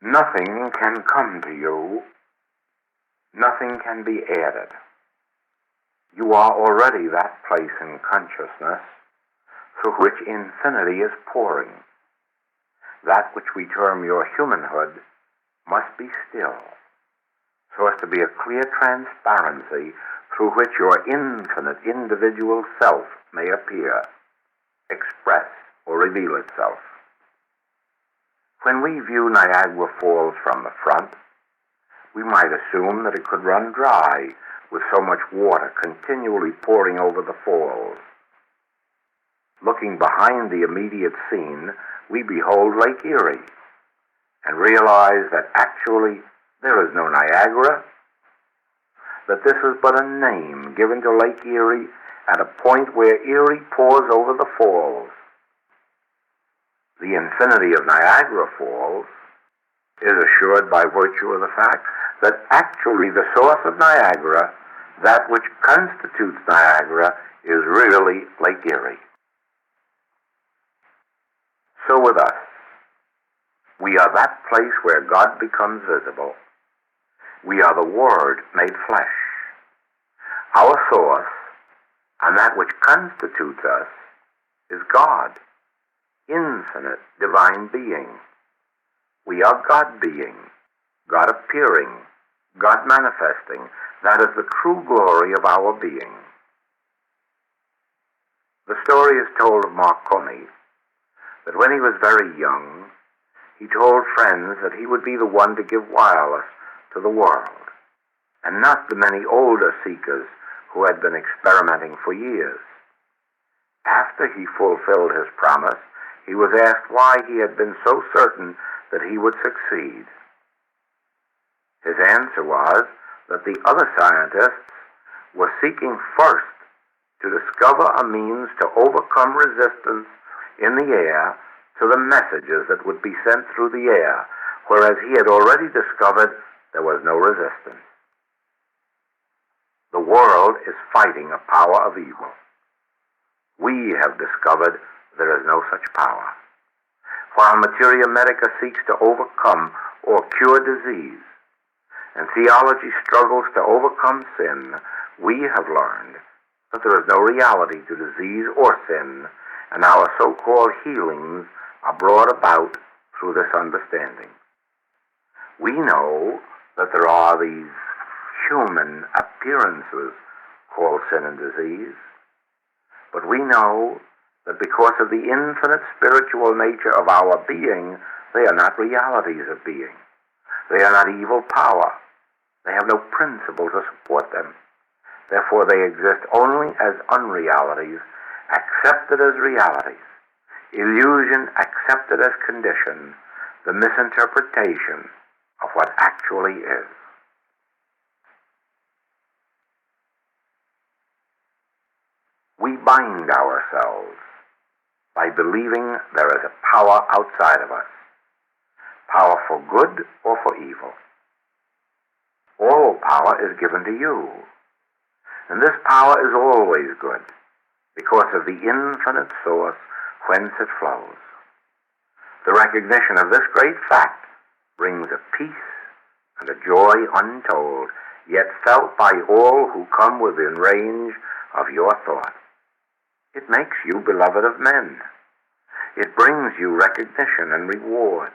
Nothing can come to you, nothing can be added. You are already that place in consciousness through which infinity is pouring. That which we term your humanhood must be still, so as to be a clear transparency through which your infinite individual self may appear, express, or reveal itself. When we view Niagara Falls from the front, we might assume that it could run dry with so much water continually pouring over the falls. Looking behind the immediate scene, we behold Lake Erie and realize that actually there is no Niagara, that this is but a name given to Lake Erie at a point where Erie pours over the falls. The infinity of Niagara Falls is assured by virtue of the fact that actually the source of Niagara, that which constitutes Niagara, is really Lake Erie. So with us, we are that place where God becomes visible. We are the Word made flesh. Our source, and that which constitutes us, is God, infinite divine being. We are God being, God appearing, God manifesting. That is the true glory of our being. The story is told of Marconi that when he was very young, he told friends that he would be the one to give wireless to the world, and not the many older seekers who had been experimenting for years. After he fulfilled his promise, he was asked why he had been so certain that he would succeed. His answer was that the other scientists were seeking first to discover a means to overcome resistance in the air to the messages that would be sent through the air, whereas he had already discovered there was no resistance. The world is fighting a power of evil. We have discovered there is no such power. While Materia Medica seeks to overcome or cure disease, and theology struggles to overcome sin, we have learned that there is no reality to disease or sin, and our so-called healings are brought about through this understanding. We know that there are these human appearances called sin and disease, but we know that because of the infinite spiritual nature of our being, they are not realities of being. They are not evil power. They have no principle to support them. Therefore, they exist only as unrealities, accepted as realities, illusion accepted as condition, the misinterpretation of what actually is. We bind ourselves by believing there is a power outside of us, power for good or for evil. All power is given to you, and this power is always good because of the infinite source whence it flows. The recognition of this great fact brings a peace and a joy untold, yet felt by all who come within range of your thought. It makes you beloved of men. It brings you recognition and reward.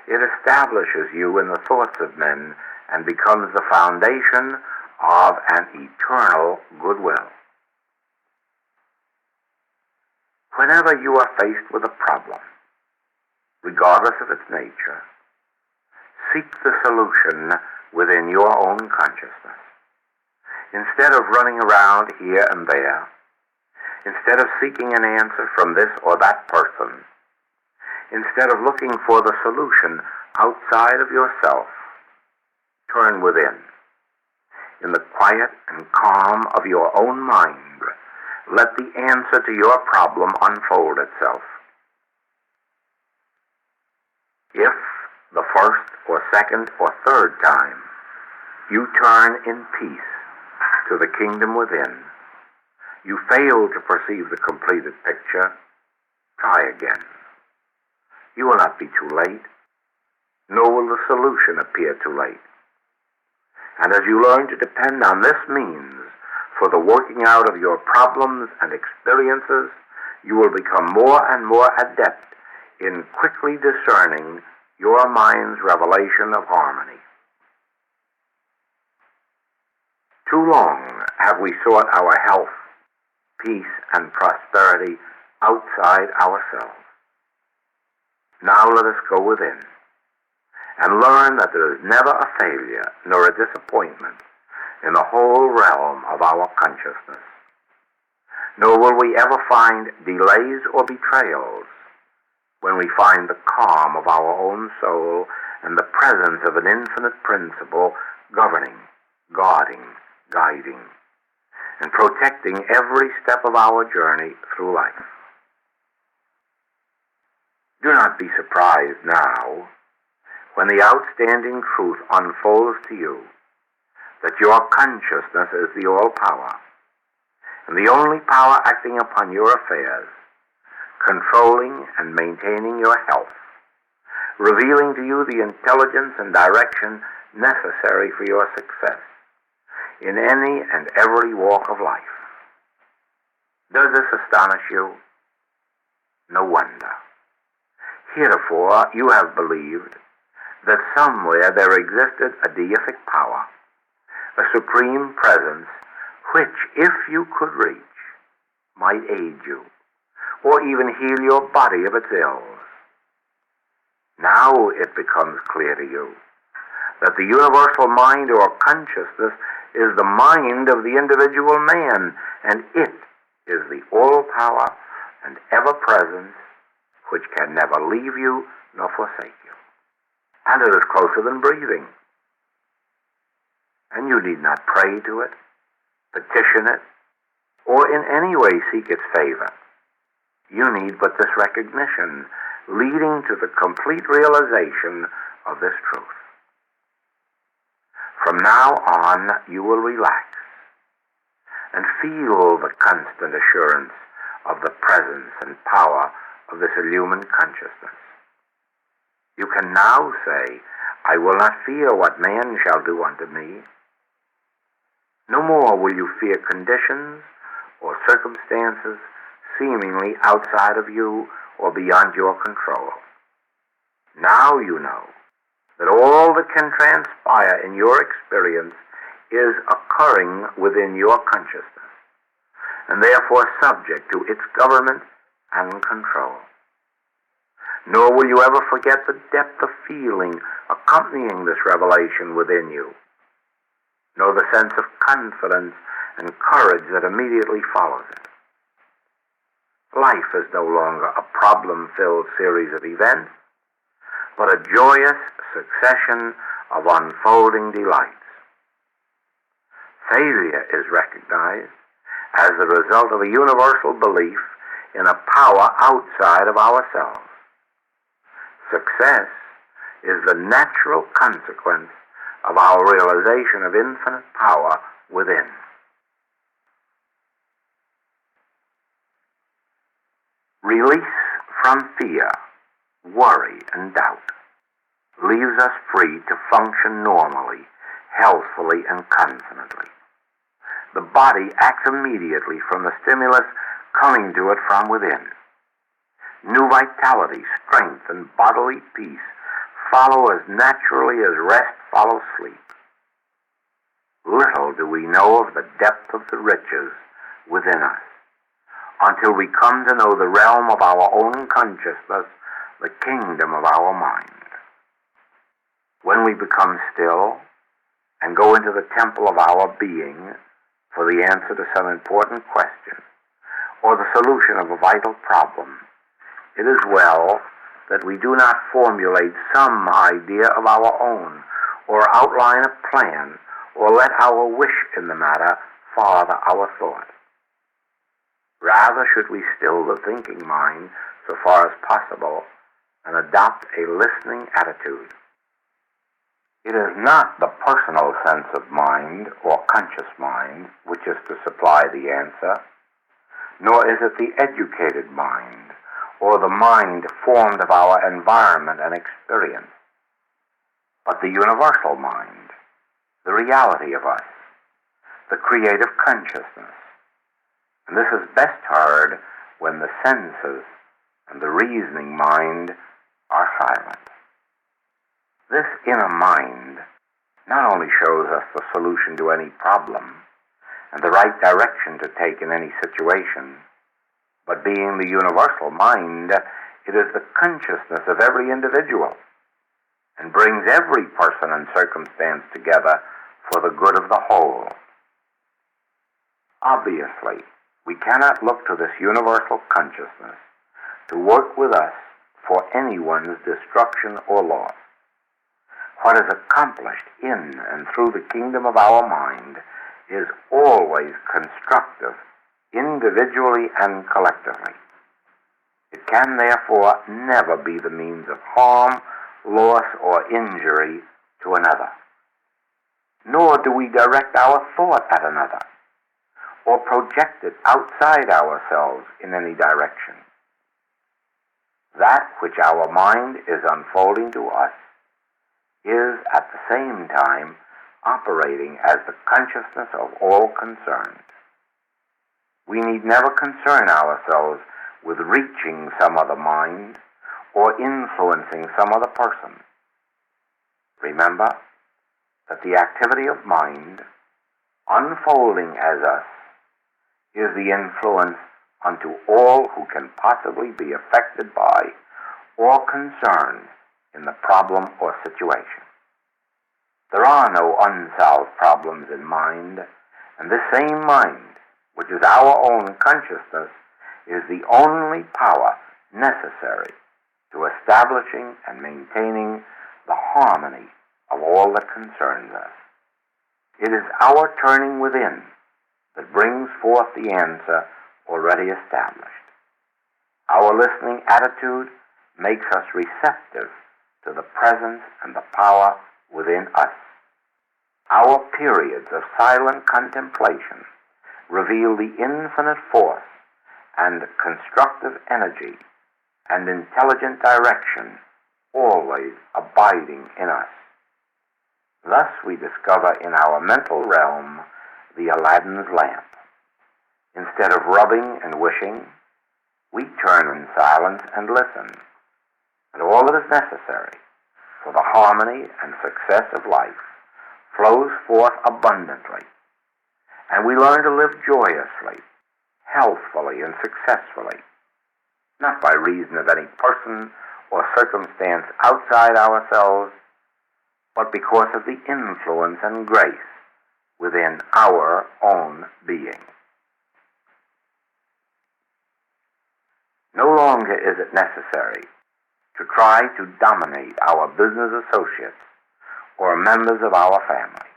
It establishes you in the thoughts of men and becomes the foundation of an eternal goodwill. Whenever you are faced with a problem, regardless of its nature, seek the solution within your own consciousness. Instead of running around here and there, instead of seeking an answer from this or that person, instead of looking for the solution outside of yourself, turn within. In the quiet and calm of your own mind, let the answer to your problem unfold itself. If the first or second or third time you turn in peace to the kingdom within, you fail to perceive the completed picture, try again. You will not be too late, nor will will the solution appear too late. And as you learn to depend on this means for the working out of your problems and experiences, you will become more and more adept in quickly discerning your mind's revelation of harmony. Too long have we sought our health, peace, and prosperity outside ourselves. Now let us go within and learn that there is never a failure nor a disappointment in the whole realm of our consciousness. Nor will we ever find delays or betrayals when we find the calm of our own soul and the presence of an infinite principle governing, guarding, guiding, and protecting every step of our journey through life. Do not be surprised now when the outstanding truth unfolds to you that your consciousness is the all-power, and the only power acting upon your affairs, controlling and maintaining your health, revealing to you the intelligence and direction necessary for your success in any and every walk of life. Does this astonish you? No wonder. Heretofore you have believed that somewhere there existed a deific power, a supreme presence, which, if you could reach, might aid you, or even heal your body of its ills. Now it becomes clear to you that the universal mind or consciousness is the mind of the individual man, and it is the all-power and ever-presence which can never leave you nor forsake you. And it is closer than breathing. And you need not pray to it, petition it, or in any way seek its favor. You need but this recognition, leading to the complete realization of this truth. From now on, you will relax and feel the constant assurance of the presence and power of this illumined consciousness. You can now say, I will not fear what man shall do unto me. No more will you fear conditions or circumstances seemingly outside of you or beyond your control. Now you know that all that can transpire in your experience is occurring within your consciousness, and therefore subject to its government and control. Nor will you ever forget the depth of feeling accompanying this revelation within you, nor the sense of confidence and courage that immediately follows it. Life is no longer a problem-filled series of events, but a joyous succession of unfolding delights. Failure is recognized as the result of a universal belief in a power outside of ourselves. Success is the natural consequence of our realization of infinite power within. Release from fear, worry, and doubt leaves us free to function normally, healthfully, and confidently. The body acts immediately from the stimulus coming to it from within. New vitality, strength, and bodily peace follow as naturally as rest follows sleep. Little do we know of the depth of the riches within us until we come to know the realm of our own consciousness, the kingdom of our mind. When we become still and go into the temple of our being for the answer to some important question or the solution of a vital problem, it is well that we do not formulate some idea of our own or outline a plan or let our wish in the matter father our thought. Rather should we still the thinking mind so far as possible and adopt a listening attitude. It is not the personal sense of mind or conscious mind which is to supply the answer, nor is it the educated mind or the mind formed of our environment and experience. but the universal mind, the reality of us, the creative consciousness. And this is best heard when the senses and the reasoning mind are silent. This inner mind not only shows us the solution to any problem and the right direction to take in any situation, but being the universal mind, it is the consciousness of every individual and brings every person and circumstance together for the good of the whole. Obviously, we cannot look to this universal consciousness to work with us for anyone's destruction or loss. What is accomplished in and through the kingdom of our mind is always constructive, individually and collectively. It can therefore never be the means of harm, loss, or injury to another. Nor do we direct our thought at another, or project it outside ourselves in any direction. That which our mind is unfolding to us is at the same time operating as the consciousness of all concerned. We need never concern ourselves with reaching some other mind or influencing some other person. Remember that the activity of mind, unfolding as us, is the influence unto all who can possibly be affected by or concerned in the problem or situation. There are no unsolved problems in mind, and this same mind, which is our own consciousness, is the only power necessary to establishing and maintaining the harmony of all that concerns us. It is our turning within that brings forth the answer already established. Our listening attitude makes us receptive to the presence and the power within us. Our periods of silent contemplation reveal the infinite force and constructive energy and intelligent direction always abiding in us. Thus we discover in our mental realm the Aladdin's lamp. Instead of rubbing and wishing, we turn in silence and listen, and all that is necessary for the harmony and success of life flows forth abundantly, and we learn to live joyously, healthfully, and successfully, not by reason of any person or circumstance outside ourselves, but because of the influence and grace within our own being. No longer is it necessary to try to dominate our business associates or members of our family.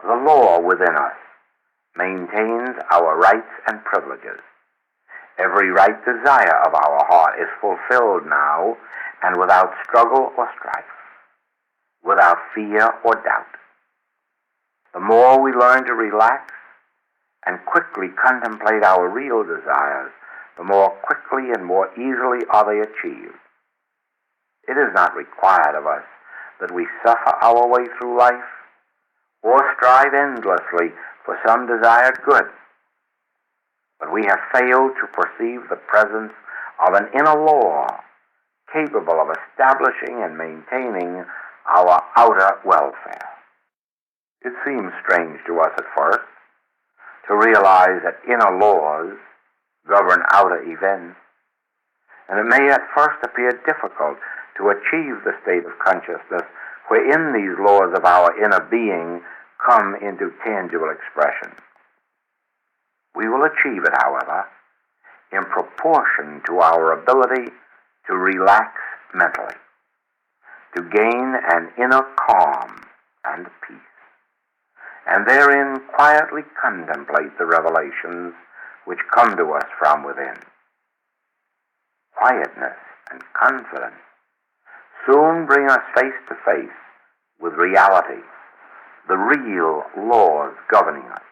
The law within us maintains our rights and privileges. Every right desire of our heart is fulfilled now, and without struggle or strife, without fear or doubt. The more we learn to relax and quickly contemplate our real desires, the more quickly and more easily are they achieved. It is not required of us that we suffer our way through life or strive endlessly for some desired good. But we have failed to perceive the presence of an inner law capable of establishing and maintaining our outer welfare. It seems strange to us at first to realize that inner laws govern outer events, and it may at first appear difficult to achieve the state of consciousness wherein these laws of our inner being come into tangible expression. We will achieve it, however, in proportion to our ability to relax mentally, to gain an inner calm and peace, and therein quietly contemplate the revelations which come to us from within. Quietness and confidence soon bring us face to face with reality, the real laws governing us.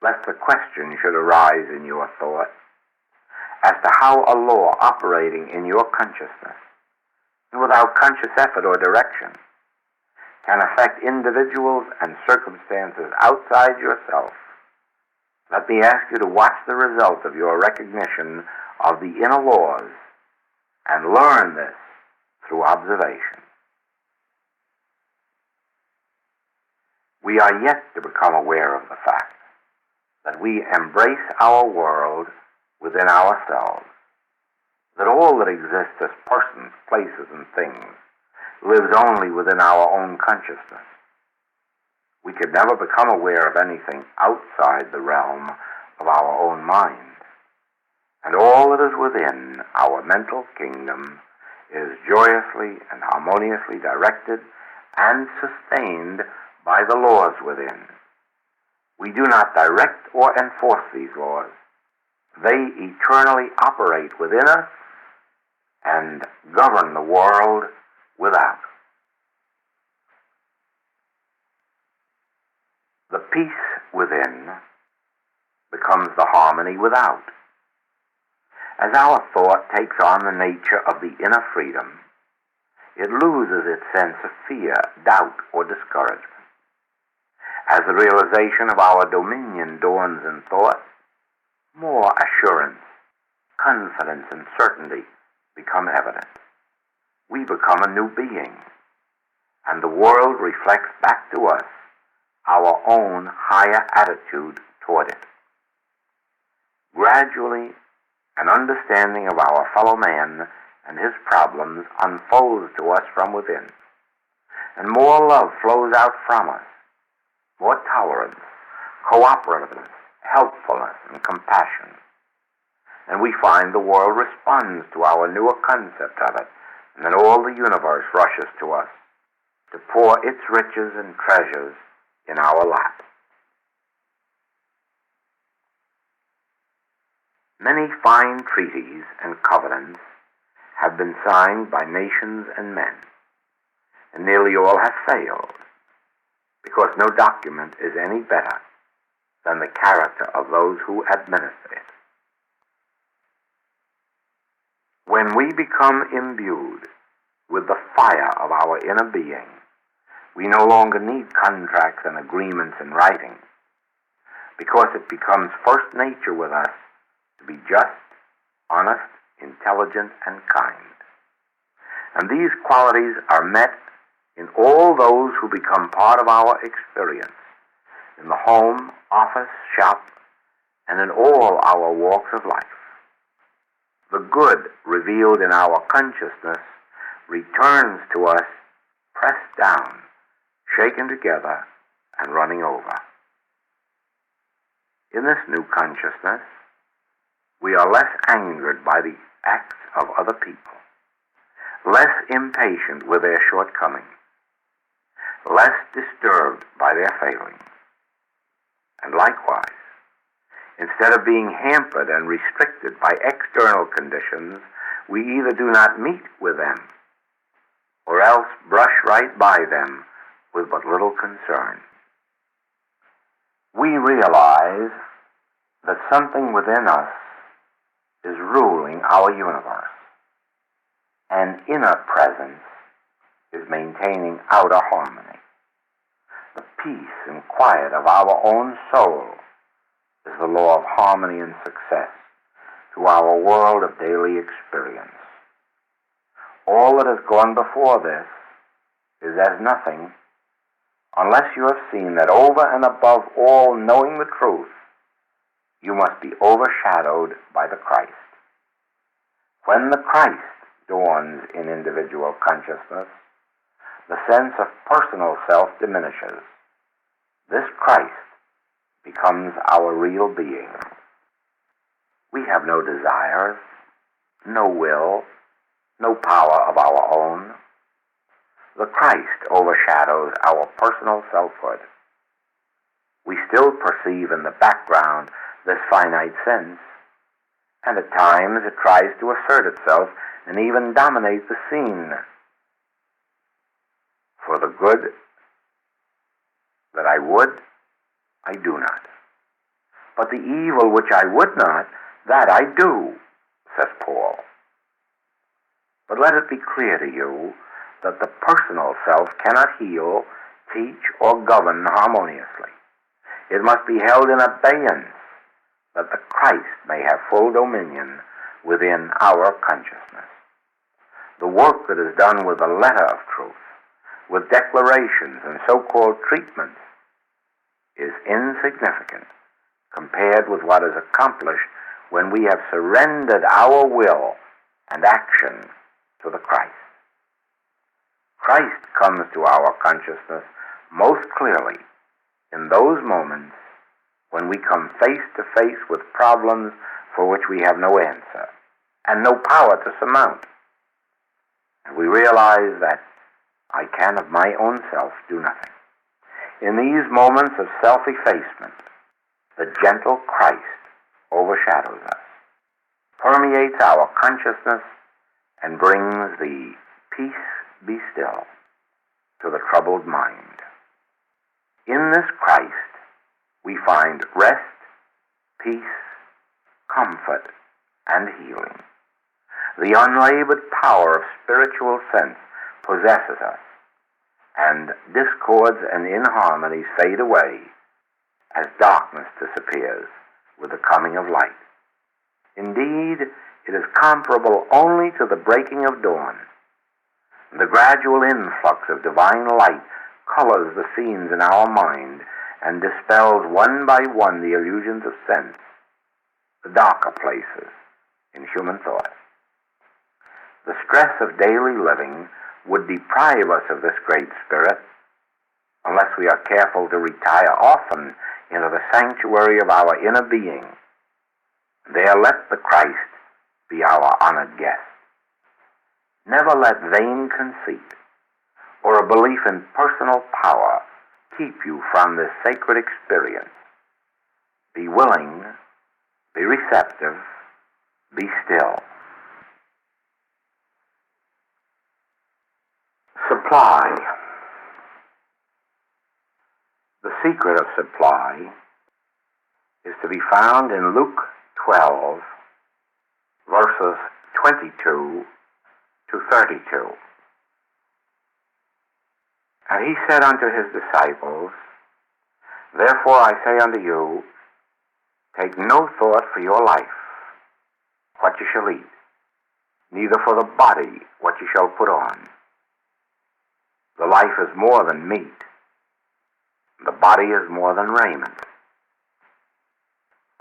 Lest the question should arise in your thought as to how a law operating in your consciousness and with without conscious effort or direction, can affect individuals and circumstances outside yourself, let me ask you to watch the result of your recognition of the inner laws and learn this through observation. We are yet to become aware of the fact that we embrace our world within ourselves, that all that exists as persons, places, and things lives only within our own consciousness. We could never become aware of anything outside the realm of our own mind, and all that is within our mental kingdom is joyously and harmoniously directed and sustained by the laws within. We do not direct or enforce these laws. They eternally operate within us and govern the world without. The peace within becomes the harmony without. As our thought takes on the nature of the inner freedom, it loses its sense of fear, doubt, or discouragement. As the realization of our dominion dawns in thought, more assurance, confidence, and certainty become evident. We become a new being, and the world reflects back to us our own higher attitude toward it. Gradually, an understanding of our fellow man and his problems unfolds to us from within, and more love flows out from us, more tolerance, cooperativeness, helpfulness, and compassion. And we find the world responds to our newer concept of it, and then all the universe rushes to us to pour its riches and treasures in our lap. Many fine treaties and covenants have been signed by nations and men, and nearly all have failed, because no document is any better than the character of those who administer it. When we become imbued with the fire of our inner being, we no longer need contracts and agreements in writing, because it becomes first nature with us to be just, honest, intelligent, and kind. And these qualities are met in all those who become part of our experience, in the home, office, shop, and in all our walks of life. The good revealed in our consciousness returns to us pressed down, shaken together, and running over. In this new consciousness, we are less angered by the acts of other people, less impatient with their shortcomings, less disturbed by their failings. And likewise, instead of being hampered and restricted by external conditions, we either do not meet with them or else brush right by them with but little concern. We realize that something within us is ruling our universe. An inner presence is maintaining outer harmony. The peace and quiet of our own soul is the law of harmony and success to our world of daily experience. All that has gone before this is as nothing, unless you have seen that over and above all knowing the truth, you must be overshadowed by the Christ. When the Christ dawns in individual consciousness, the sense of personal self diminishes. This Christ becomes our real being. We have no desires, no will, no power of our own. The Christ overshadows our personal selfhood. We still perceive in the background this finite sense, and at times it tries to assert itself and even dominate the scene. For the good that I would, I do not. But the evil which I would not, that I do, says Paul. But let it be clear to you that the personal self cannot heal, teach, or govern harmoniously. It must be held in abeyance that the Christ may have full dominion within our consciousness. The work that is done with the letter of truth, with declarations and so-called treatments, is insignificant compared with what is accomplished when we have surrendered our will and action to the Christ. Christ comes to our consciousness most clearly in those moments when we come face to face with problems for which we have no answer and no power to surmount. And we realize that I can of my own self do nothing. In these moments of self-effacement, the gentle Christ overshadows us, permeates our consciousness, and brings the peace be still to the troubled mind. In this Christ, we find rest, peace, comfort, and healing. The unlabored power of spiritual sense possesses us, and discords and inharmonies fade away as darkness disappears with the coming of light. Indeed, it is comparable only to the breaking of dawn. The gradual influx of divine light colors the scenes in our mind and dispels one by one the illusions of sense, the darker places in human thought. The stress of daily living would deprive us of this great spirit unless we are careful to retire often into the sanctuary of our inner being. There let the Christ be our honored guest. Never let vain conceit or a belief in personal power keep you from this sacred experience. Be willing, be receptive, be still. Supply. The secret of supply is to be found in Luke 12, verses 22 to 32. And he said unto his disciples, Therefore I say unto you, take no thought for your life, what you shall eat, neither for the body what you shall put on. The life is more than meat, the body is more than raiment.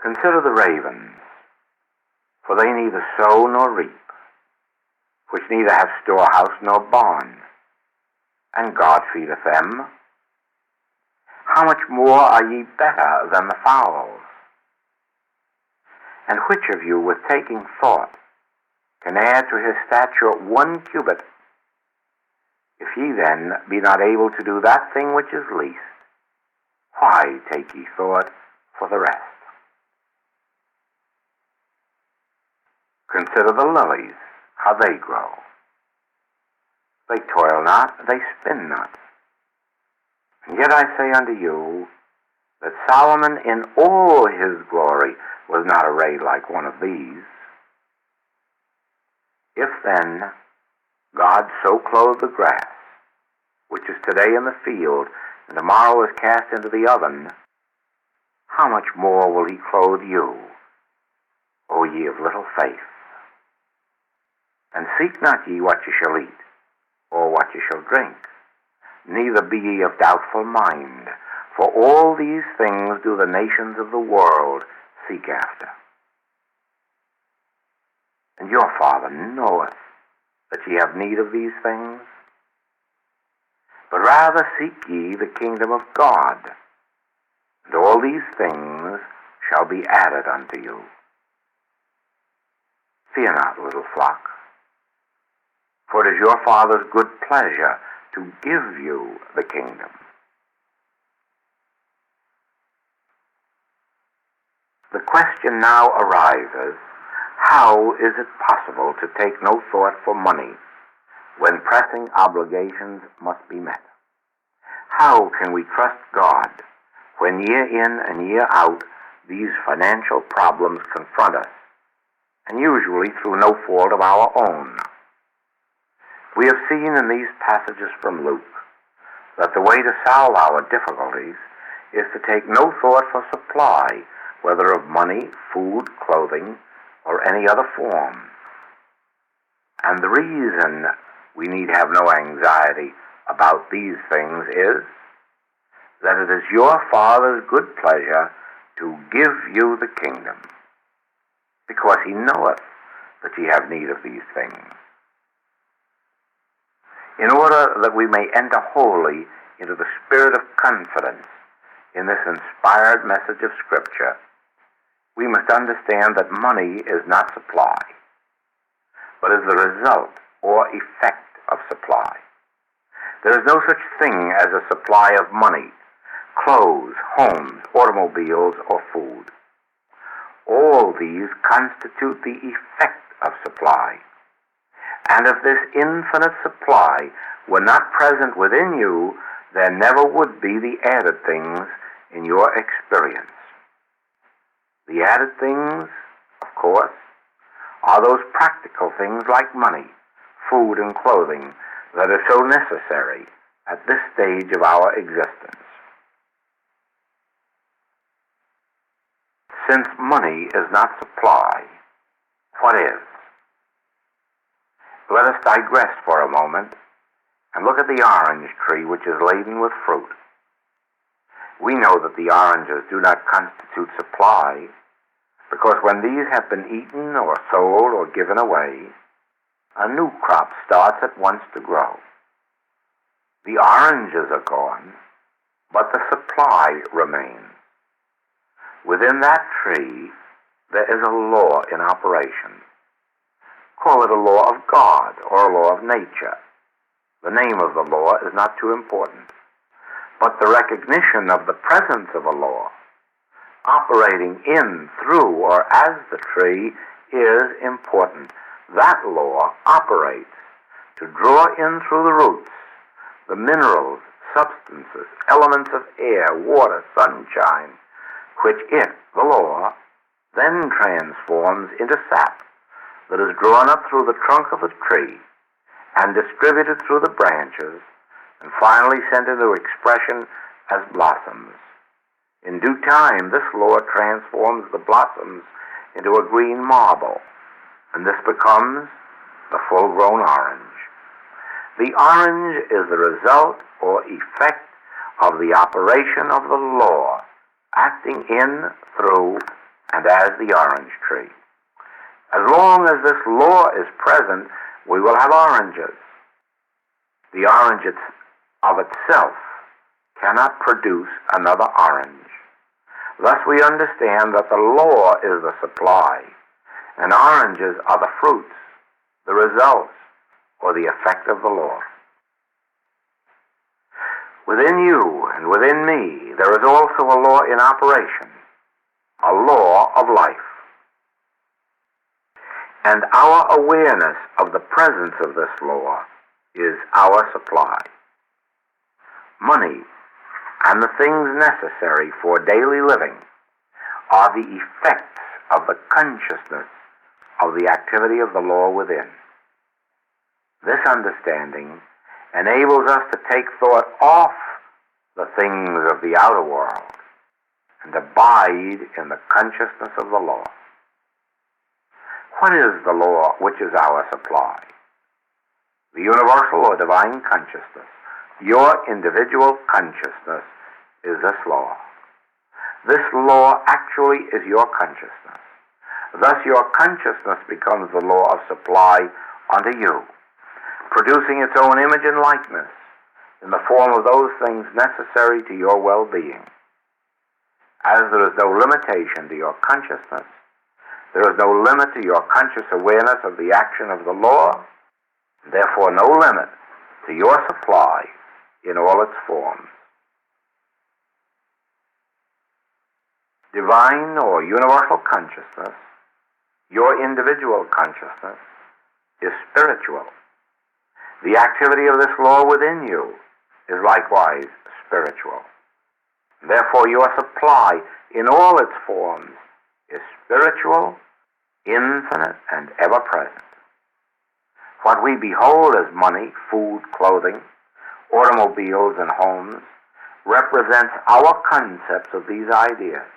Consider the ravens, for they neither sow nor reap, which neither have storehouse nor barn, and God feedeth them. How much more are ye better than the fowls? And which of you, with taking thought, can add to his stature 1 cubit? If ye then be not able to do that thing which is least, why take ye thought for the rest? Consider the lilies, how they grow. They toil not, they spin not. And yet I say unto you, that Solomon in all his glory was not arrayed like one of these. If then God so clothed the grass, which is today in the field, and tomorrow is cast into the oven, how much more will he clothe you, O ye of little faith? And seek not ye what ye shall eat, or what ye shall drink, neither be ye of doubtful mind, for all these things do the nations of the world seek after. And your Father knoweth that ye have need of these things. But rather seek ye the kingdom of God, and all these things shall be added unto you. Fear not, little flock, for it is your Father's good pleasure to give you the kingdom. The question now arises, how is it possible to take no thought for money when pressing obligations must be met? How can we trust God when year in and year out these financial problems confront us, and usually through no fault of our own? We have seen in these passages from Luke that the way to solve our difficulties is to take no thought for supply, whether of money, food, clothing, or any other form. And the reason we need have no anxiety about these things is that it is your Father's good pleasure to give you the kingdom, because he knoweth that ye have need of these things. In order that we may enter wholly into the spirit of confidence in this inspired message of Scripture, we must understand that money is not supply, but is the result or effect of supply. There is no such thing as a supply of money, clothes, homes, automobiles, or food. All these constitute the effect of supply. And if this infinite supply were not present within you, there never would be the added things in your experience. The added things, of course, are those practical things like money, food, and clothing that are so necessary at this stage of our existence. Since money is not supply, what is? Let us digress for a moment and look at the orange tree which is laden with fruit. We know that the oranges do not constitute supply, because when these have been eaten or sold or given away, a new crop starts at once to grow. The oranges are gone, but the supply remains. Within that tree, there is a law in operation. Call it a law of God or a law of nature. The name of the law is not too important, but the recognition of the presence of a law operating in, through, or as the tree is important. That law operates to draw in through the roots the minerals, substances, elements of air, water, sunshine, which it, the law, then transforms into sap that is drawn up through the trunk of the tree and distributed through the branches and finally sent into expression as blossoms. In due time, this law transforms the blossoms into a green marble, and this becomes the full-grown orange. The orange is the result or effect of the operation of the law, acting in, through, and as the orange tree. As long as this law is present, we will have oranges. The orange of itself cannot produce another orange. Thus we understand that the law is the supply, and oranges are the fruits, the results, or the effect of the law. Within you and within me, there is also a law in operation, a law of life. And our awareness of the presence of this law is our supply. Money and the things necessary for daily living are the effects of the consciousness of the activity of the law within. This understanding enables us to take thought off the things of the outer world and abide in the consciousness of the law. What is the law which is our supply? The universal or divine consciousness. Your individual consciousness is this law. This law actually is your consciousness. Thus your consciousness becomes the law of supply unto you, producing its own image and likeness in the form of those things necessary to your well-being. As there is no limitation to your consciousness, there is no limit to your conscious awareness of the action of the law, and therefore no limit to your supply in all its forms. Divine or universal consciousness, your individual consciousness, is spiritual. The activity of this law within you is likewise spiritual. Therefore, your supply in all its forms is spiritual, infinite, and ever-present. What we behold as money, food, clothing, automobiles, and homes represents our concepts of these ideas.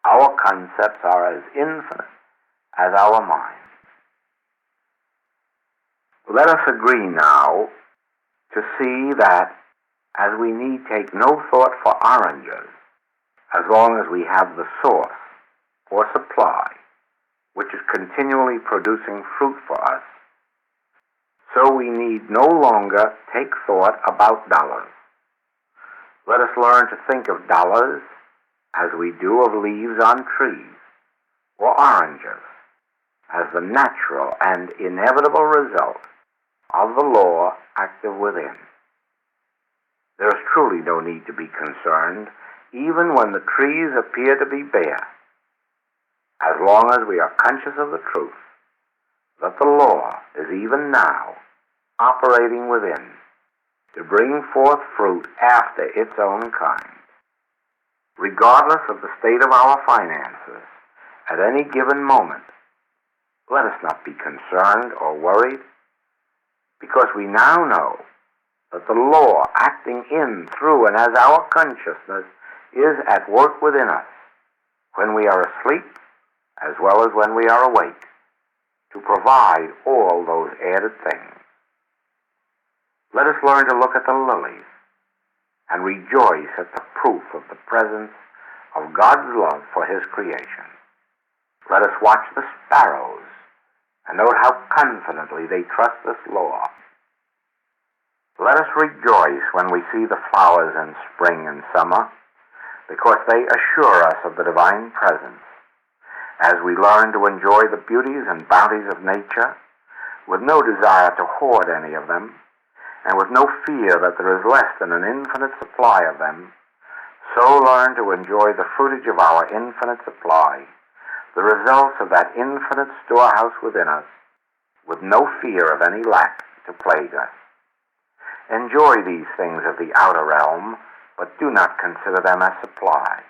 Our concepts are as infinite as our mind. Let us agree now to see that as we need take no thought for oranges, as long as we have the source or supply, which is continually producing fruit for us, so we need no longer take thought about dollars. Let us learn to think of dollars as we do of leaves on trees, or oranges, as the natural and inevitable result of the law active within. There is truly no need to be concerned, even when the trees appear to be bare, as long as we are conscious of the truth that the law is even now operating within to bring forth fruit after its own kind. Regardless of the state of our finances at any given moment, let us not be concerned or worried, because we now know that the law acting in, through, and as our consciousness is at work within us when we are asleep as well as when we are awake, to provide all those added things. Let us learn to look at the lilies and rejoice at the proof of the presence of God's love for His creation. Let us watch the sparrows and note how confidently they trust this law. Let us rejoice when we see the flowers in spring and summer, because they assure us of the divine presence, as we learn to enjoy the beauties and bounties of nature, with no desire to hoard any of them, and with no fear that there is less than an infinite supply of them. So learn to enjoy the fruitage of our infinite supply, the results of that infinite storehouse within us, with no fear of any lack to plague us. Enjoy these things of the outer realm, but do not consider them as supply.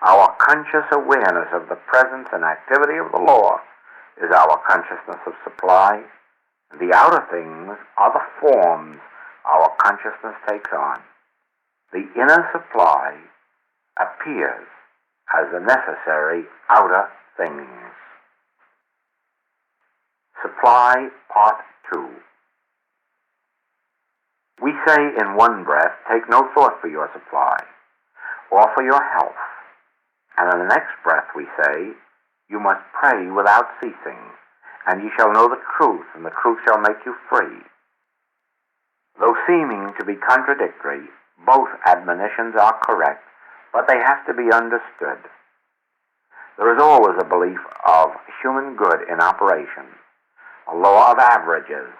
Our conscious awareness of the presence and activity of the law is our consciousness of supply. The outer things are the forms our consciousness takes on. The inner supply appears as the necessary outer things. Supply, Part 2. We say in one breath, take no thought for your supply, or for your health. And in the next breath we say, you must pray without ceasing, and ye shall know the truth, and the truth shall make you free. Though seeming to be contradictory, both admonitions are correct, but they have to be understood. There is always a belief of human good in operation, a law of averages,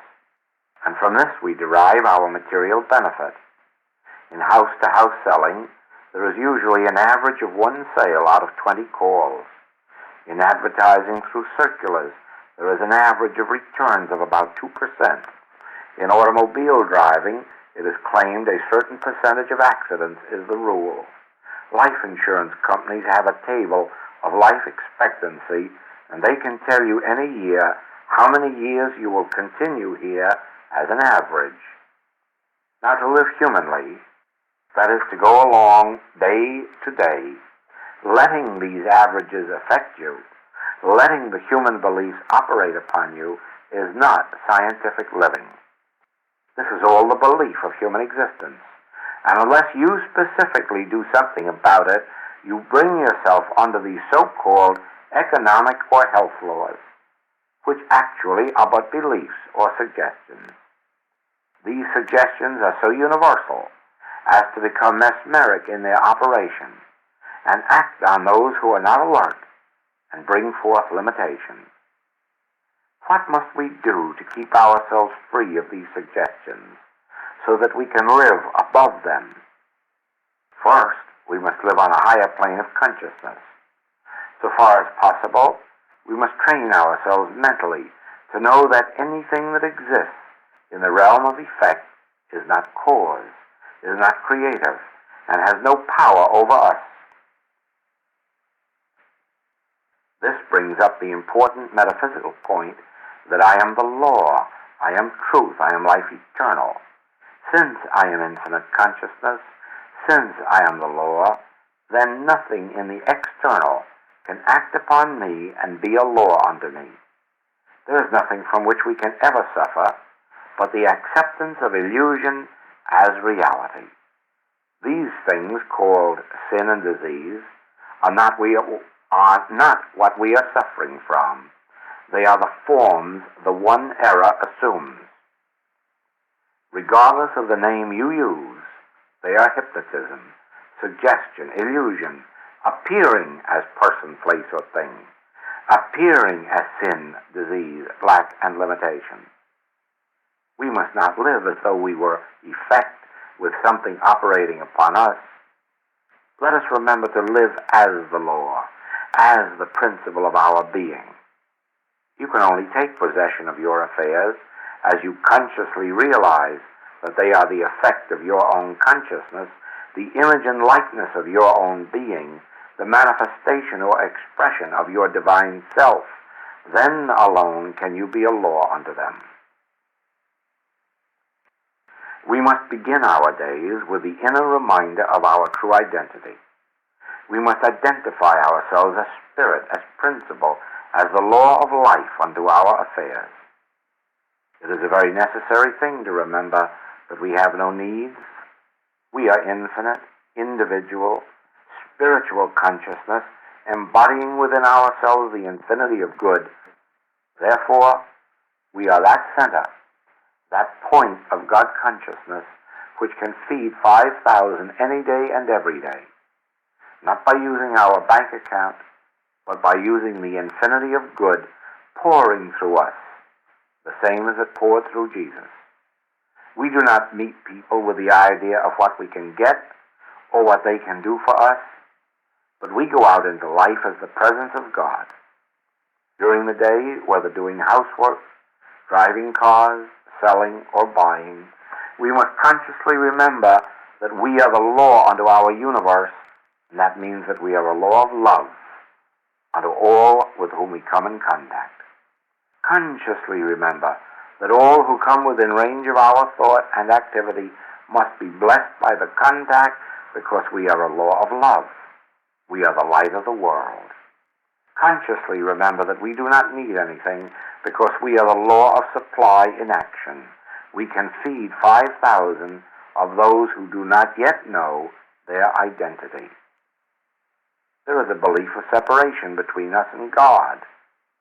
and from this we derive our material benefit. In house-to-house selling, there is usually an average of one sale out of 20 calls. In advertising through circulars, there is an average of returns of about 2%. In automobile driving, it is claimed a certain percentage of accidents is the rule. Life insurance companies have a table of life expectancy, and they can tell you any year how many years you will continue here as an average. Now, to live humanly, that is to go along day to day, letting these averages affect you, letting the human beliefs operate upon you, is not scientific living. This is all the belief of human existence. And unless you specifically do something about it, you bring yourself under these so-called economic or health laws, which actually are but beliefs or suggestions. These suggestions are so universal as to become mesmeric in their operation and act on those who are not alert and bring forth limitations. What must we do to keep ourselves free of these suggestions so that we can live above them? First, we must live on a higher plane of consciousness. So far as possible, we must train ourselves mentally to know that anything that exists in the realm of effect is not cause, is not creative, and has no power over us. This brings up the important metaphysical point that I am the law, I am truth, I am life eternal. Since I am infinite consciousness, since I am the law, then nothing in the external can act upon me and be a law unto me. There is nothing from which we can ever suffer but the acceptance of illusion as reality. These things called sin and disease are not what we are suffering from. They are the forms the one error assumes. Regardless of the name you use, they are hypnotism, suggestion, illusion, appearing as person, place, or thing, appearing as sin, disease, lack, and limitation. We must not live as though we were effect with something operating upon us. Let us remember to live as the law, as the principle of our being. You can only take possession of your affairs as you consciously realize that they are the effect of your own consciousness, the image and likeness of your own being, the manifestation or expression of your divine self. Then alone can you be a law unto them. We must begin our days with the inner reminder of our true identity. We must identify ourselves as spirit, as principle, as the law of life unto our affairs. It is a very necessary thing to remember that we have no needs. We are infinite, individual, spiritual consciousness, embodying within ourselves the infinity of good. Therefore, we are that center, that point of God consciousness which can feed 5,000 any day and every day, not by using our bank account, but by using the infinity of good pouring through us, the same as it poured through Jesus. We do not meet people with the idea of what we can get or what they can do for us, but we go out into life as the presence of God. During the day, whether doing housework, driving cars, selling, or buying, we must consciously remember that we are the law unto our universe, and that means that we are a law of love unto all with whom we come in contact. Consciously remember that all who come within range of our thought and activity must be blessed by the contact because we are a law of love. We are the light of the world. Consciously remember that we do not need anything because we are the law of supply in action. We can feed 5,000 of those who do not yet know their identity. There is a belief of separation between us and God,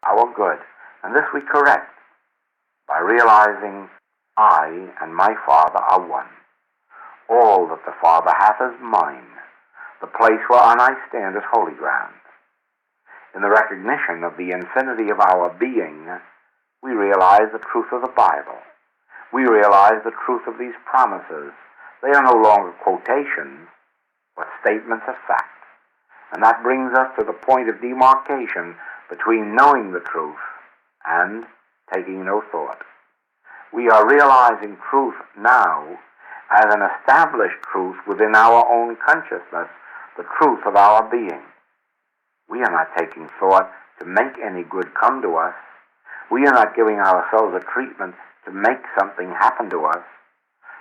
our good, and this we correct by realizing I and my Father are one. All that the Father hath is mine. The place whereon I stand is holy ground. In the recognition of the infinity of our being, we realize the truth of the Bible. We realize the truth of these promises. They are no longer quotations, but statements of fact. And that brings us to the point of demarcation between knowing the truth and taking no thought. We are realizing truth now as an established truth within our own consciousness, the truth of our being. We are not taking thought to make any good come to us. We are not giving ourselves a treatment to make something happen to us,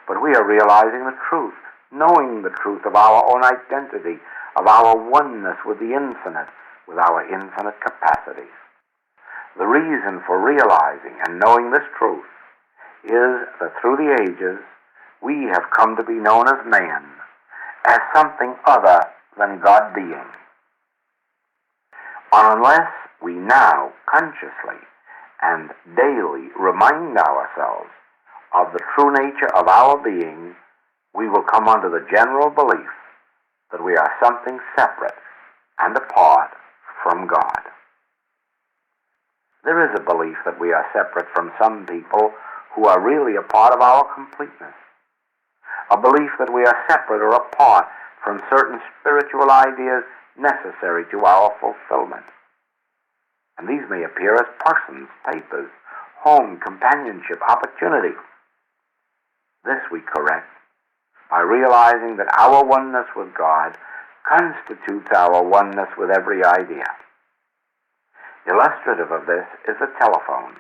but we are realizing the truth, knowing the truth of our own identity, of our oneness with the infinite, with our infinite capacities. The reason for realizing and knowing this truth is that through the ages we have come to be known as man, as something other than God being. Unless we now consciously and daily remind ourselves of the true nature of our being, we will come under the general belief that we are something separate and apart from God. There is a belief that we are separate from some people who are really a part of our completeness. A belief that we are separate or apart from certain spiritual ideas necessary to our fulfillment. And these may appear as persons, papers, home, companionship, opportunity. This we correct by realizing that our oneness with God constitutes our oneness with every idea. Illustrative of this is the telephone.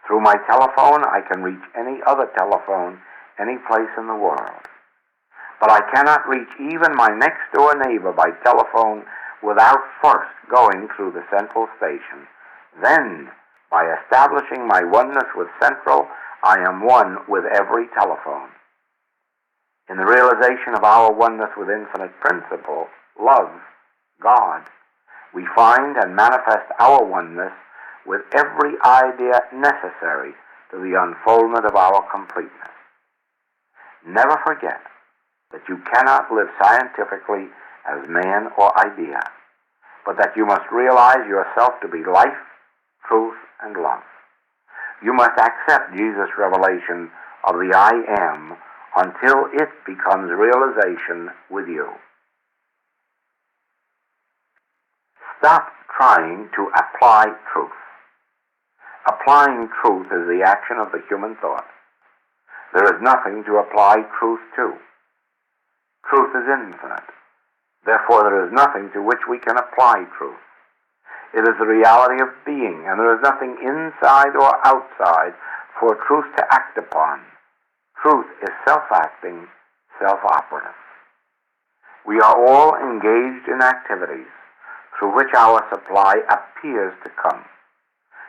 Through my telephone, I can reach any other telephone, any place in the world. But I cannot reach even my next-door neighbor by telephone without first going through the central station. Then, by establishing my oneness with central, I am one with every telephone. In the realization of our oneness with infinite principle, love, God, we find and manifest our oneness with every idea necessary to the unfoldment of our completeness. Never forget that you cannot live scientifically as man or idea, but that you must realize yourself to be life, truth, and love. You must accept Jesus' revelation of the I Am until it becomes realization with you. Stop trying to apply truth. Applying truth is the action of the human thought. There is nothing to apply truth to. Truth is infinite. Therefore, there is nothing to which we can apply truth. It is the reality of being, and there is nothing inside or outside for truth to act upon. Truth is self-acting, self-operative. We are all engaged in activities through which our supply appears to come.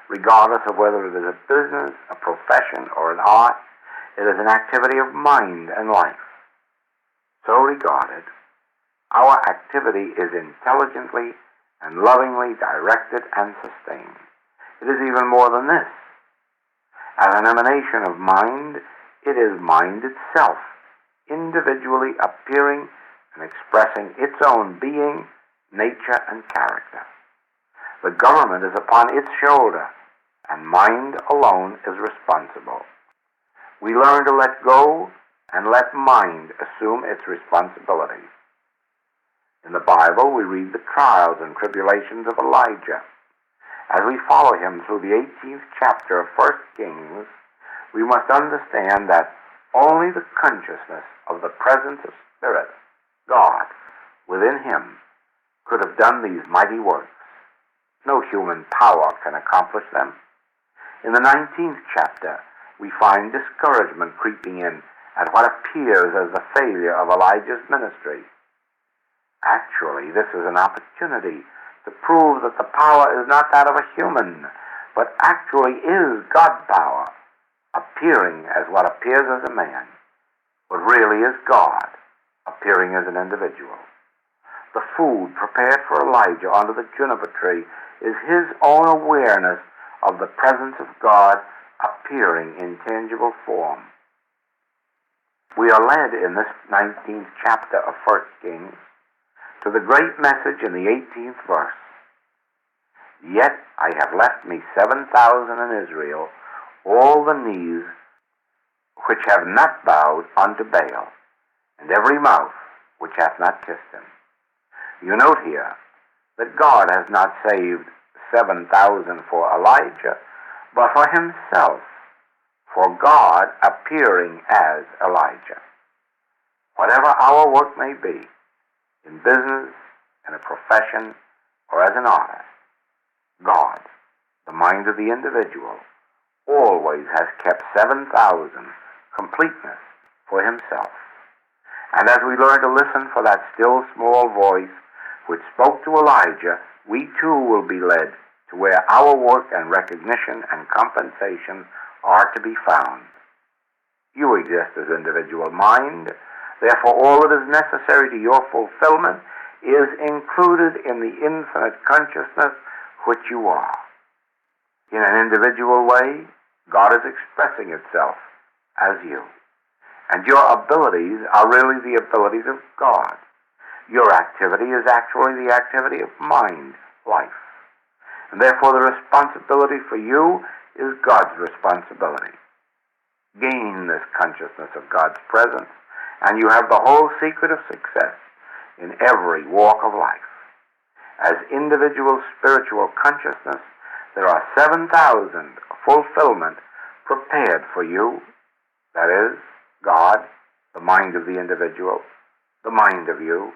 Regardless of whether it is a business, a profession, or an art, it is an activity of mind and life. So regarded, our activity is intelligently and lovingly directed and sustained. It is even more than this. As an emanation of mind, it is mind itself, individually appearing and expressing its own being, nature, and character. The government is upon its shoulder, and mind alone is responsible. We learn to let go and let mind assume its responsibility. In the Bible, we read the trials and tribulations of Elijah. As we follow him through the 18th chapter of 1 Kings, we must understand that only the consciousness of the presence of Spirit, God, within him could have done these mighty works. No human power can accomplish them. In the 19th chapter, we find discouragement creeping in at what appears as the failure of Elijah's ministry. Actually, this is an opportunity to prove that the power is not that of a human, but actually is God power, appearing as what appears as a man, but really is God, appearing as an individual. The food prepared for Elijah under the juniper tree is his own awareness of the presence of God appearing in tangible form. We are led in this 19th chapter of 1 Kings to the great message in the 18th verse. Yet I have left me 7,000 in Israel, all the knees which have not bowed unto Baal, and every mouth which hath not kissed him. You note here that God has not saved 7,000 for Elijah, but for himself, for God appearing as Elijah. Whatever our work may be, in business, in a profession, or as an artist, God, the mind of the individual, always has kept 7,000 completeness for himself. And as we learn to listen for that still small voice which spoke to Elijah, we too will be led to where our work and recognition and compensation are to be found. You exist as individual mind. Therefore, all that is necessary to your fulfillment is included in the infinite consciousness which you are. In an individual way, God is expressing itself as you. And your abilities are really the abilities of God. Your activity is actually the activity of mind, life. And therefore the responsibility for you is God's responsibility. Gain this consciousness of God's presence, and you have the whole secret of success in every walk of life. As individual spiritual consciousness, there are 7,000 fulfillment prepared for you. That is, God, the mind of the individual, the mind of you,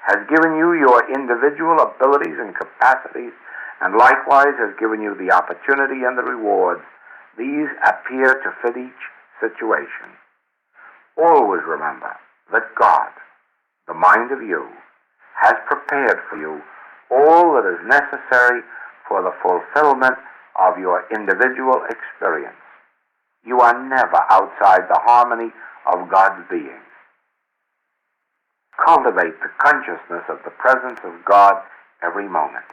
has given you your individual abilities and capacities, and likewise has given you the opportunity and the rewards These appear to fit each situation. Always remember that God, the mind of you, has prepared for you all that is necessary for the fulfillment of your individual experience. You are never outside the harmony of God's being. Cultivate the consciousness of the presence of God every moment.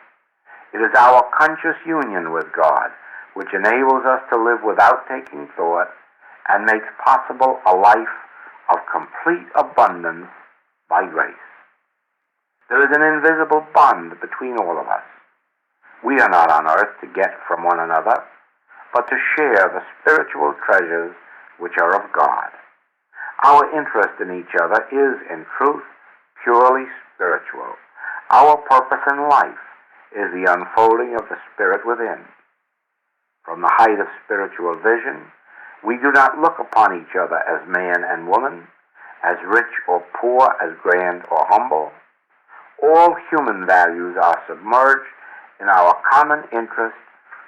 It is our conscious union with God which enables us to live without taking thought and makes possible a life of complete abundance by grace. There is an invisible bond between all of us. We are not on earth to get from one another, but to share the spiritual treasures which are of God. Our interest in each other is, in truth, purely spiritual. Our purpose in life is the unfolding of the Spirit within. From the height of spiritual vision, we do not look upon each other as man and woman, as rich or poor, as grand or humble. All human values are submerged in our common interest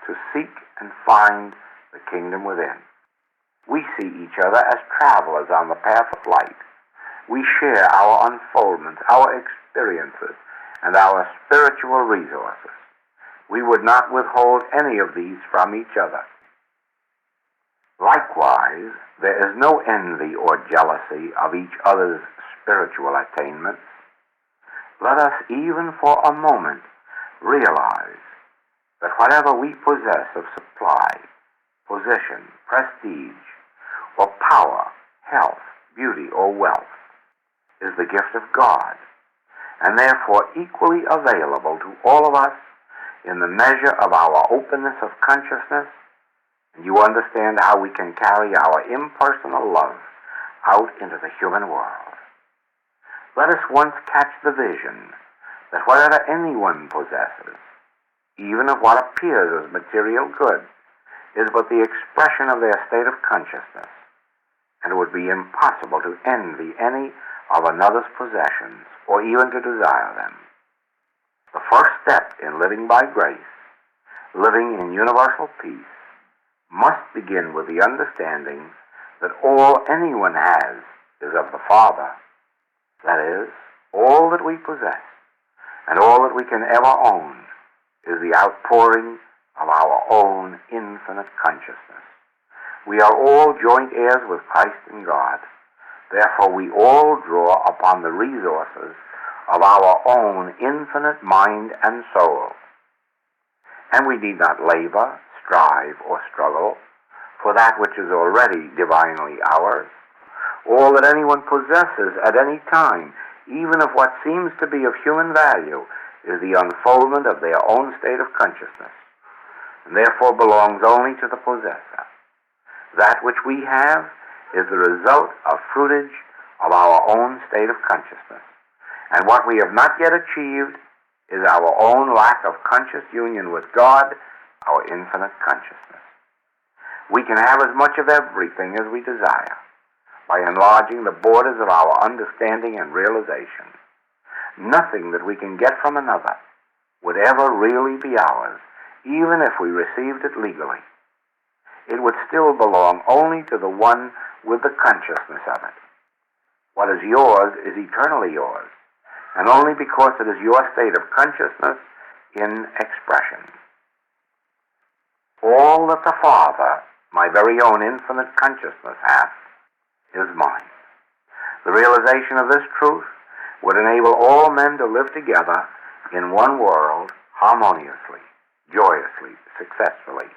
to seek and find the kingdom within. We see each other as travelers on the path of light. We share our unfoldments, our experiences, and our spiritual resources. We would not withhold any of these from each other. Likewise, there is no envy or jealousy of each other's spiritual attainments. Let us, even for a moment, realize that whatever we possess of supply, position, prestige, or power, health, beauty, or wealth is the gift of God, and therefore equally available to all of us in the measure of our openness of consciousness, and you understand how we can carry our impersonal love out into the human world. Let us once catch the vision that whatever anyone possesses, even of what appears as material good, is but the expression of their state of consciousness, and it would be impossible to envy any of another's possessions or even to desire them. The first step in living by grace, living in universal peace, must begin with the understanding that all anyone has is of the Father. That is, all that we possess and all that we can ever own is the outpouring of our own infinite consciousness. We are all joint heirs with Christ and God. Therefore, we all draw upon the resources of our own infinite mind and soul. And we need not labor, strive, or struggle for that which is already divinely ours. All that anyone possesses at any time, even of what seems to be of human value, is the unfoldment of their own state of consciousness, and therefore belongs only to the possessor. That which we have is the result of fruitage of our own state of consciousness, and what we have not yet achieved is our own lack of conscious union with God, our infinite consciousness. We can have as much of everything as we desire by enlarging the borders of our understanding and realization. Nothing that we can get from another would ever really be ours, even if we received it legally. It would still belong only to the one with the consciousness of it. What is yours is eternally yours, and only because it is your state of consciousness in expression. All that the Father, my very own infinite consciousness, hath is mine. The realization of this truth would enable all men to live together in one world harmoniously, joyously, successfully,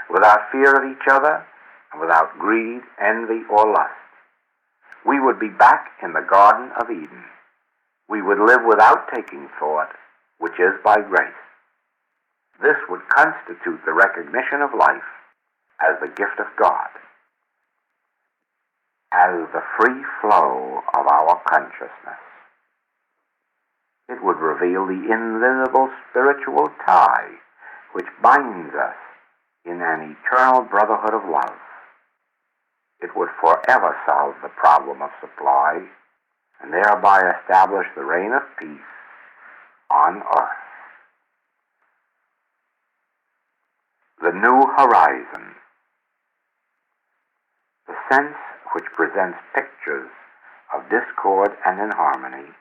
without fear of each other and without greed, envy, or lust. We would be back in the Garden of Eden. We would live without taking thought, which is by grace. This would constitute the recognition of life as the gift of God, as the free flow of our consciousness. It would reveal the invisible spiritual tie which binds us in an eternal brotherhood of love. It would forever solve the problem of supply and thereby establish the reign of peace on earth. The new horizon sense which presents pictures of discord and inharmony,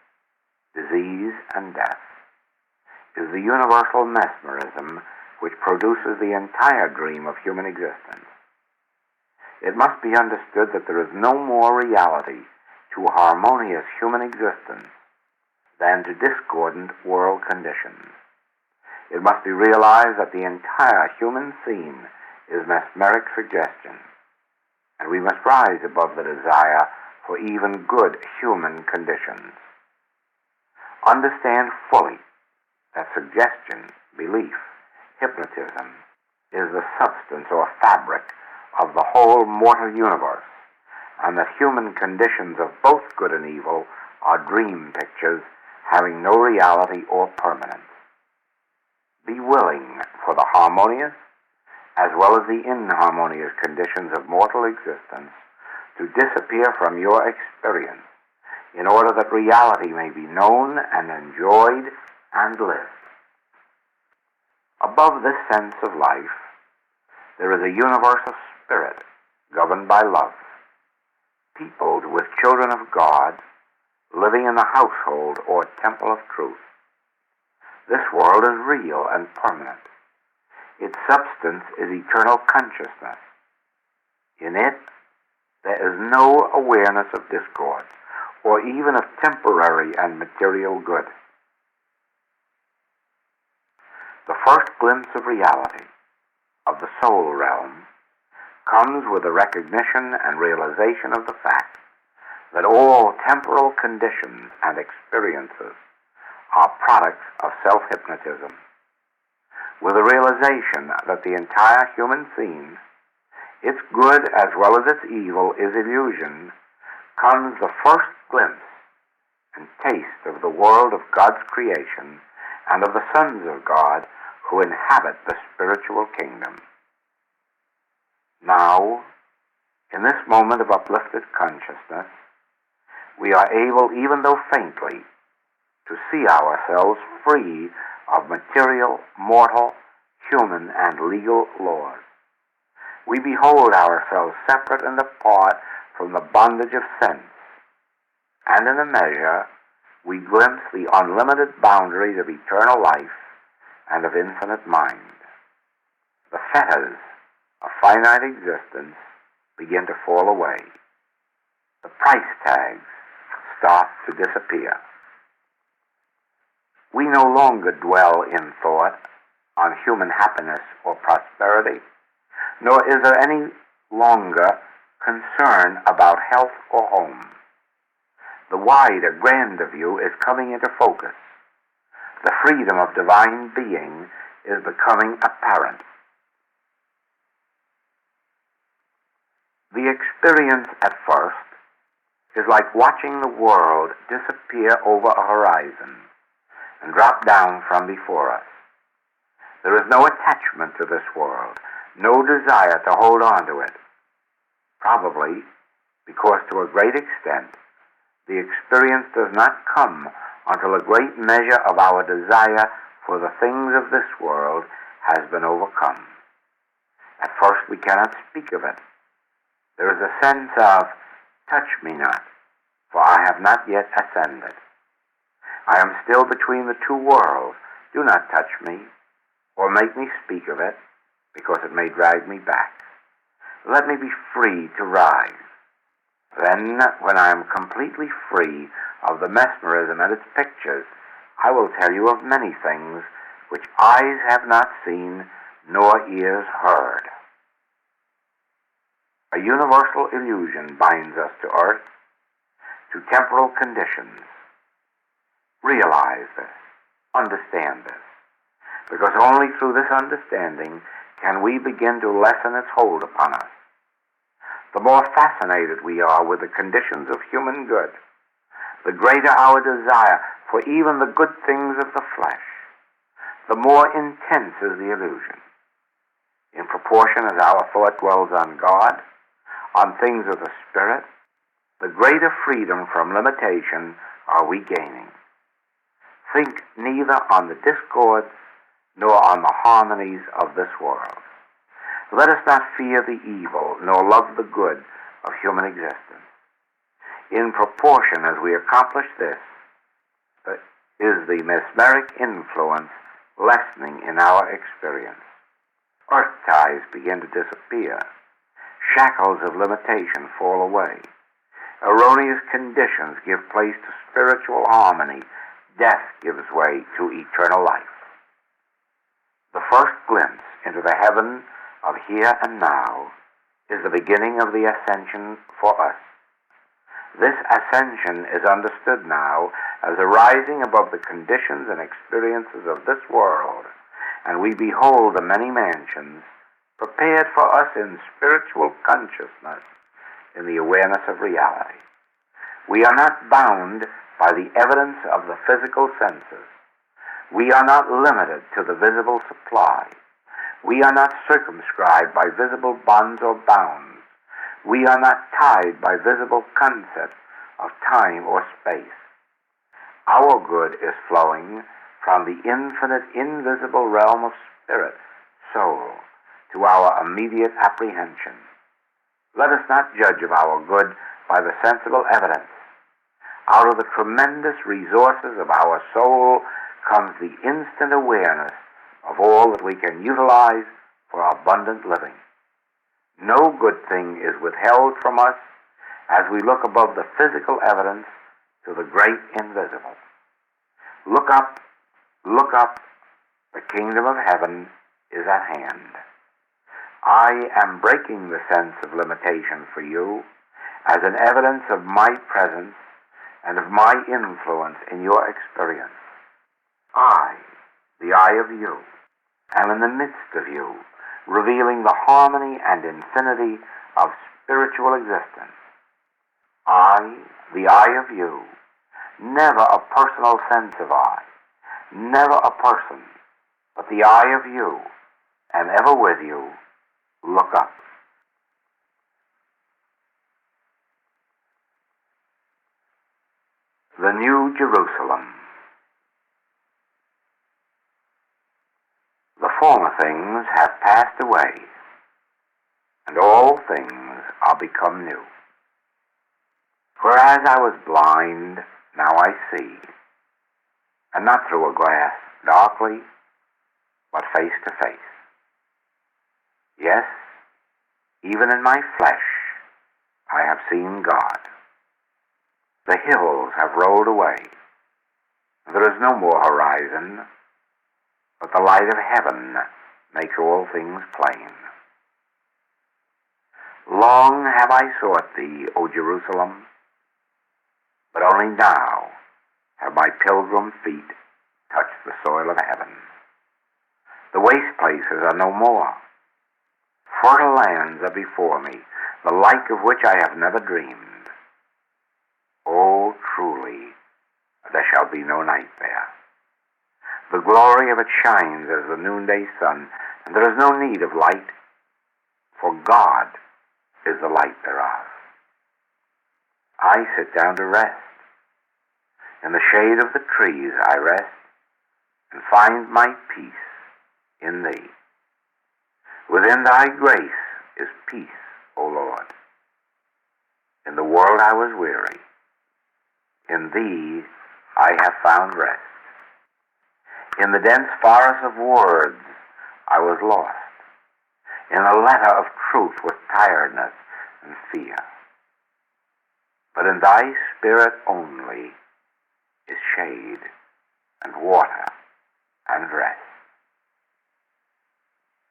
disease and death, is the universal mesmerism which produces the entire dream of human existence. It must be understood that there is no more reality to harmonious human existence than to discordant world conditions. It must be realized that the entire human scene is mesmeric suggestion, and we must rise above the desire for even good human conditions. Understand fully that suggestion, belief, hypnotism is the substance or fabric of the whole mortal universe, and that human conditions of both good and evil are dream pictures having no reality or permanence. Be willing for the harmonious as well as the inharmonious conditions of mortal existence to disappear from your experience in order that reality may be known and enjoyed and lived. Above this sense of life, there is a universe of spirit governed by love, peopled with children of God, living in the household or temple of truth. This world is real and permanent. Its substance is eternal consciousness. In it, there is no awareness of discord or even of temporary and material good. The first glimpse of reality, of the soul realm, comes with the recognition and realization of the fact that all temporal conditions and experiences are products of self-hypnotism. With the realization that the entire human scene, its good as well as its evil, is illusion, comes the first glimpse and taste of the world of God's creation and of the sons of God who inhabit the spiritual kingdom. Now, in this moment of uplifted consciousness, we are able, even though faintly, to see ourselves free of material, mortal, human, and legal laws. We behold ourselves separate and apart from the bondage of sense, and in a measure, we glimpse the unlimited boundaries of eternal life and of infinite mind. The fetters of finite existence begin to fall away. The price tags start to disappear. We no longer dwell in thought on human happiness or prosperity, nor is there any longer concern about health or home. The wider, grander view is coming into focus. The freedom of divine being is becoming apparent. The experience at first is like watching the world disappear over a horizon and drop down from before us. There is no attachment to this world, no desire to hold on to it. Probably because to a great extent, the experience does not come until a great measure of our desire for the things of this world has been overcome. At first we cannot speak of it. There is a sense of, touch me not, for I have not yet ascended. I am still between the two worlds. Do not touch me, or make me speak of it, because it may drag me back. Let me be free to rise. Then, when I am completely free of the mesmerism and its pictures, I will tell you of many things which eyes have not seen, nor ears heard. A universal illusion binds us to earth, to temporal conditions. Realize this, understand this, because only through this understanding can we begin to lessen its hold upon us. The more fascinated we are with the conditions of human good, the greater our desire for even the good things of the flesh, the more intense is the illusion. In proportion as our thought dwells on God, on things of the Spirit, the greater freedom from limitation are we gaining. Think neither on the discords nor on the harmonies of this world. Let us not fear the evil, nor love the good of human existence. In proportion as we accomplish this, is the mesmeric influence lessening in our experience. Earth ties begin to disappear. Shackles of limitation fall away. Erroneous conditions give place to spiritual harmony. Death gives way to eternal life. The first glimpse into the heaven of here and now is the beginning of the ascension for us. This ascension is understood now as arising above the conditions and experiences of this world, and we behold the many mansions prepared for us in spiritual consciousness in the awareness of reality. We are not bound by the evidence of the physical senses. We are not limited to the visible supply. We are not circumscribed by visible bonds or bounds. We are not tied by visible concepts of time or space. Our good is flowing from the infinite, invisible realm of spirit, soul, to our immediate apprehension. Let us not judge of our good by the sensible evidence. Out of the tremendous resources of our soul comes the instant awareness of all that we can utilize for abundant living. No good thing is withheld from us as we look above the physical evidence to the great invisible. Look up, the kingdom of heaven is at hand. I am breaking the sense of limitation for you as an evidence of my presence and of my influence in your experience. I, the I of you, am in the midst of you, revealing the harmony and infinity of spiritual existence. I, the I of you, never a personal sense of I, never a person, but the I of you, am ever with you. Look up. The New Jerusalem. The former things have passed away, and all things are become new. Whereas I was blind, now I see, and not through a glass darkly, but face to face. Yes, even in my flesh, I have seen God. The hills have rolled away. There is no more horizon, but the light of heaven makes all things plain. Long have I sought thee, O Jerusalem, but only now have my pilgrim feet touched the soil of heaven. The waste places are no more. Fertile lands are before me, the like of which I have never dreamed. Oh, truly, there shall be no night there. The glory of it shines as the noonday sun, and there is no need of light, for God is the light thereof. I sit down to rest. In the shade of the trees I rest, and find my peace in thee. Within thy grace is peace, O Lord. In the world I was weary. In thee I have found rest. In the dense forest of words I was lost. In a letter of truth with tiredness and fear. But in thy spirit only is shade and water and rest.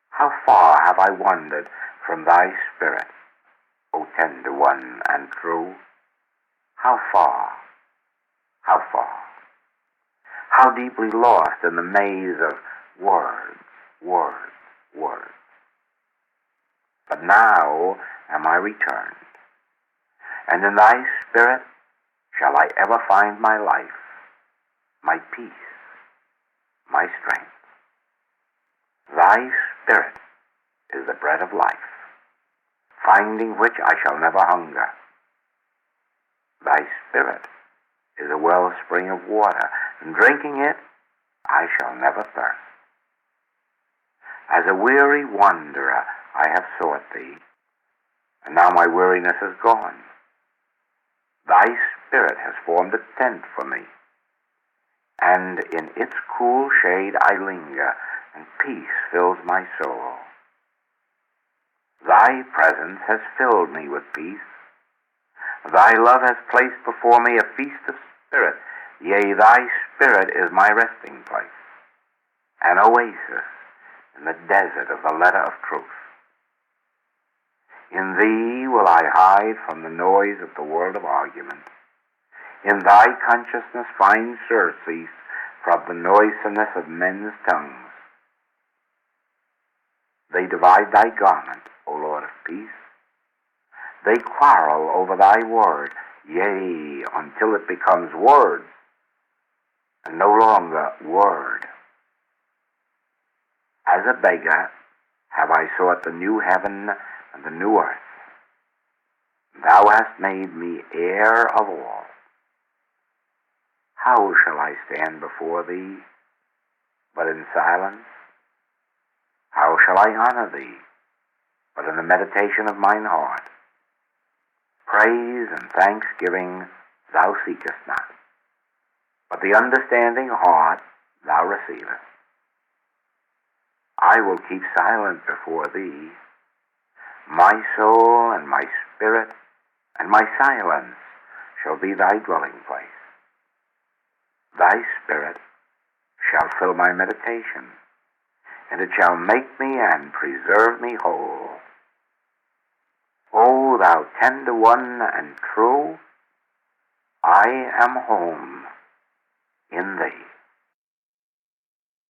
How far have I wandered from thy spirit, O tender one and true? How far, how far? How deeply lost in the maze of words, words, words. But now am I returned, and in thy spirit shall I ever find my life, my peace, my strength. Thy spirit is the bread of life, finding which I shall never hunger. Thy spirit is a wellspring of water, and drinking it I shall never thirst. As a weary wanderer I have sought thee, and now my weariness is gone. Thy Spirit has formed a tent for me, and in its cool shade I linger, and peace fills my soul. Thy presence has filled me with peace. Thy love has placed before me a feast of spirit. Yea, thy Spirit is my resting place, an oasis in the desert of the letter of truth. In thee will I hide from the noise of the world of argument. In thy consciousness find surcease from the noisomeness of men's tongues. They divide thy garment, O Lord of peace. They quarrel over thy word, yea, until it becomes words, and no longer word. As a beggar have I sought the new heaven and the new earth. Thou hast made me heir of all. How shall I stand before thee, but in silence? How shall I honor thee, but in the meditation of mine heart? Praise and thanksgiving thou seekest not, but the understanding heart thou receivest. I will keep silent before thee. My soul and my spirit and my silence shall be thy dwelling place. Thy Spirit shall fill my meditation, and it shall make me and preserve me whole. O thou tender one and true, I am home in thee.